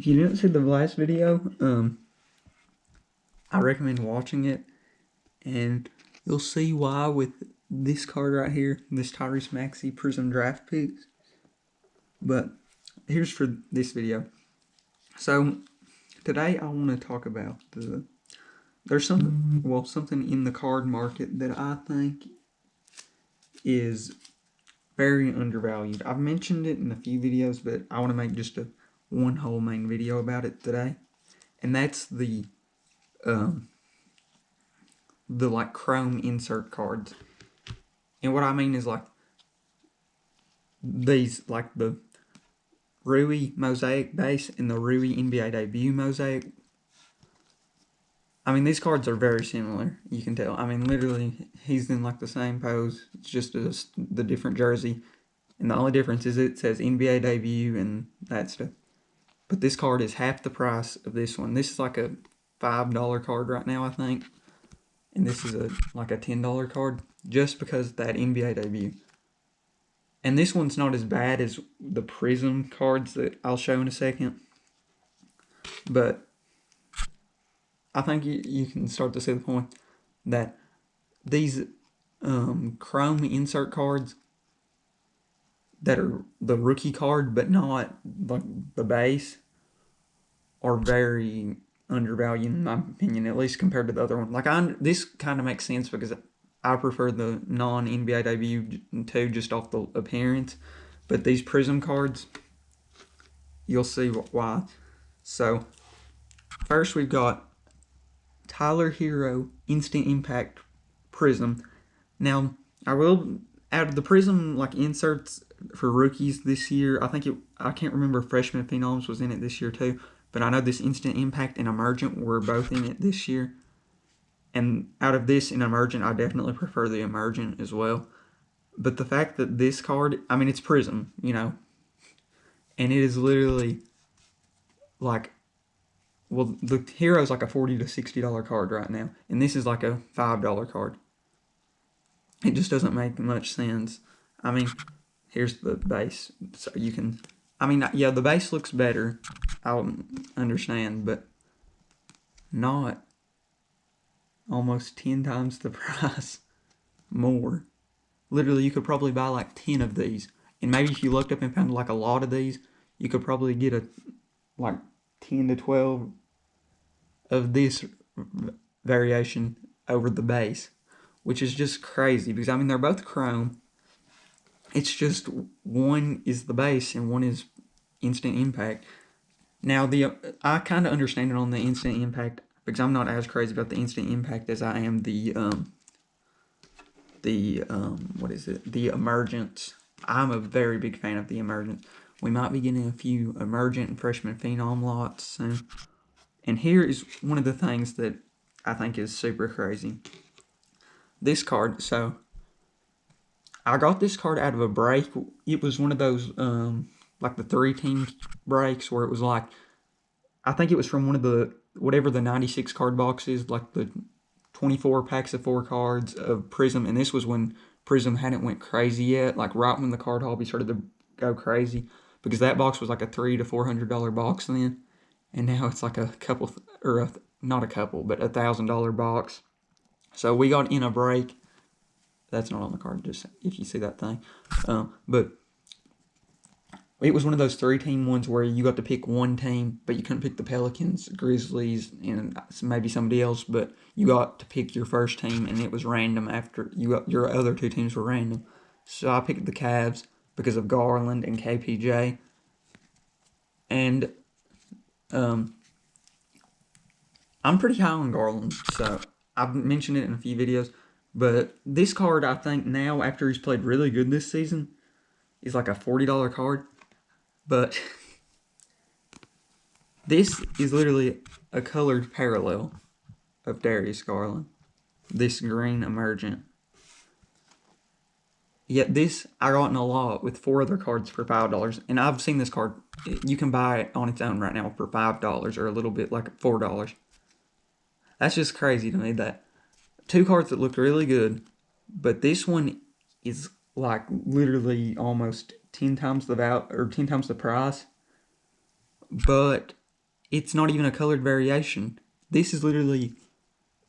if you didn't see the last video, I recommend watching it, and you'll see why with this card right here, this Tyrese Maxey Prizm draft picks. But here's for this video. So today I want to talk about there's something in the card market that I think is very undervalued. I've mentioned it in a few videos, but I want to make just one whole main video about it today, and that's the like chrome insert cards. And what I mean is like these, like the Rui Mosaic base and the Rui NBA debut Mosaic. I mean, these cards are very similar, you can tell. I mean, literally, he's in like the same pose. It's just the different jersey. And the only difference is it says NBA debut and that stuff. But this card is half the price of this one. This is like a $5 card right now, I think. And this is like a $10 card just because of that NBA debut. And this one's not as bad as the Prizm cards that I'll show in a second. But I think you can start to see the point that these chrome insert cards that are the rookie card but not like the base are very undervalued in my opinion, at least compared to the other one. Like this kind of makes sense because I prefer the non-NBA debut too, just off the appearance. But these Prizm cards, you'll see why. So first we've got Tyler Hero Instant Impact Prizm. Now I will, out of the Prizm like inserts for rookies this year, I can't remember if Freshman Phenoms was in it this year too, but I know this Instant Impact and Emergent were both in it this year. And out of this and Emergent, I definitely prefer the Emergent as well. But the fact that this card, I mean, it's Prizm, you know, and it is literally like, well, the Hero's like a $40 to $60 card right now, and this is like a $5 card. It just doesn't make much sense. I mean, here's the base, so you can, I mean, yeah, the base looks better, I'll understand, but not almost 10 times the price more. Literally, you could probably buy like 10 of these, and maybe if you looked up and found like a lot of these, you could probably get like 10 to 12 of this variation over the base, which is just crazy because I mean they're both chrome. It's just one is the base and one is Instant Impact. Now I kind of understand it on the Instant Impact because I'm not as crazy about the Instant Impact as I am the Emergence. I'm a very big fan of the Emergence. We might be getting a few Emergent and Freshman Phenom lots soon. And here is one of the things that I think is super crazy. This card, so I got this card out of a break. It was one of those like the 3-team breaks where it was like, I think it was from one of the, whatever the 96 card box is, like the 24 packs of 4 cards of Prizm. And this was when Prizm hadn't went crazy yet, like right when the card hobby started to go crazy, because that box was like a $300 to $400 box then. And now it's like a couple, or not a couple, but $1,000 box. So we got in a break. That's not on the card, just if you see that thing. But it was one of those 3-team ones where you got to pick one team, but you couldn't pick the Pelicans, Grizzlies, and maybe somebody else. But you got to pick your first team, and it was random after your other 2 teams were random. So I picked the Cavs because of Garland and KPJ. And I'm pretty high on Garland, so I've mentioned it in a few videos. But this card, I think now, after he's played really good this season, is like a $40 card. But this is literally a colored parallel of Darius Garland. This green Emergent. Yet this I got in a lot with 4 other cards for $5. And I've seen this card. You can buy it on its own right now for $5 or a little bit like $4. That's just crazy to me that 2 cards that look really good, but this one is like literally almost 10 times the 10 times the price. But it's not even a colored variation. This is literally,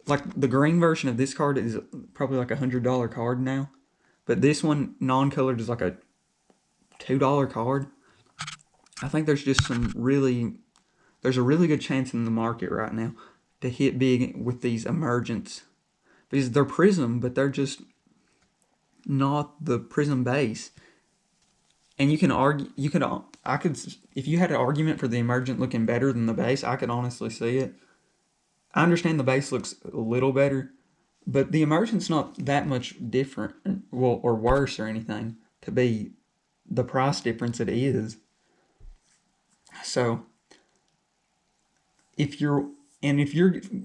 like, the green version of this card is probably like $100 card now. But this one, non-colored, is like a $2 card. I think there's just there's a really good chance in the market right now to hit big with these emergents. Because they're Prizm, but they're just not the Prizm base. And you can argue, if you had an argument for the emergent looking better than the base, I could honestly see it. I understand the base looks a little better, but the emergent's not that much different, well, or worse or anything, to be the price difference it is. So, if you're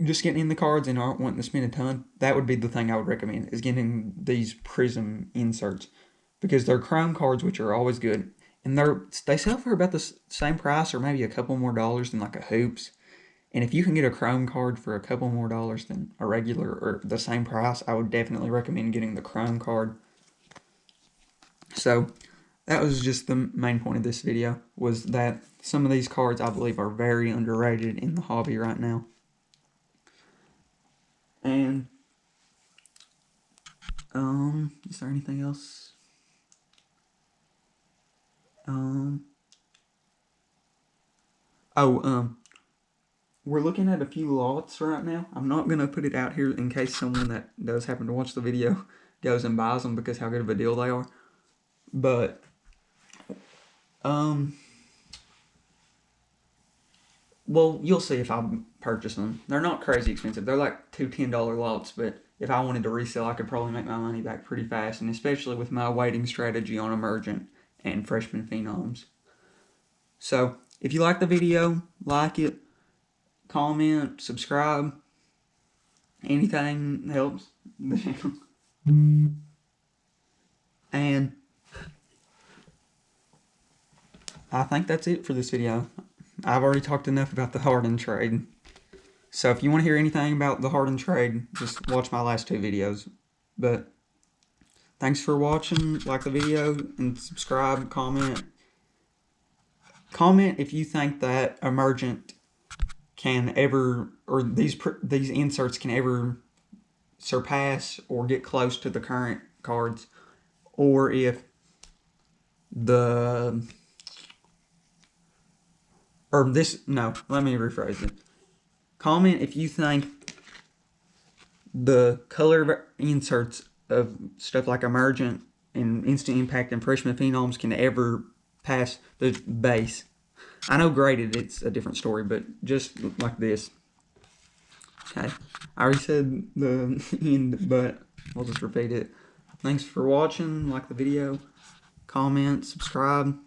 just getting in the cards and aren't wanting to spend a ton, that would be the thing I would recommend, is getting these Prizm inserts, because they're chrome cards, which are always good, and they sell for about the same price or maybe a couple more dollars than like a Hoops. And if you can get a chrome card for a couple more dollars than a regular or the same price, I would definitely recommend getting the chrome card. So that was just the main point of this video, was that some of these cards I believe are very underrated in the hobby right now. And is there anything else? We're looking at a few lots right now. I'm not going to put it out here in case someone that does happen to watch the video goes and buys them because how good of a deal they are. But, well, you'll see if I purchase them. They're not crazy expensive. They're like two $10 lots, but if I wanted to resell, I could probably make my money back pretty fast, and especially with my waiting strategy on Emergent and Freshman Phenoms. So, if you like the video, like it, comment, subscribe. Anything helps the channel. And I think that's it for this video. I've already talked enough about the Harden trade. So if you want to hear anything about the Harden trade, just watch my last two videos. But thanks for watching. Like the video and subscribe, comment. Comment if you think that Emergent can ever, or these inserts can ever surpass or get close to the current cards, or if let me rephrase it. Comment if you think the color inserts of stuff like Emergent and Instant Impact and Freshman Phenoms can ever pass the base. I know graded, it's a different story, but just like this. Okay, I already said the end, but I'll just repeat it. Thanks for watching. Like the video, comment, subscribe.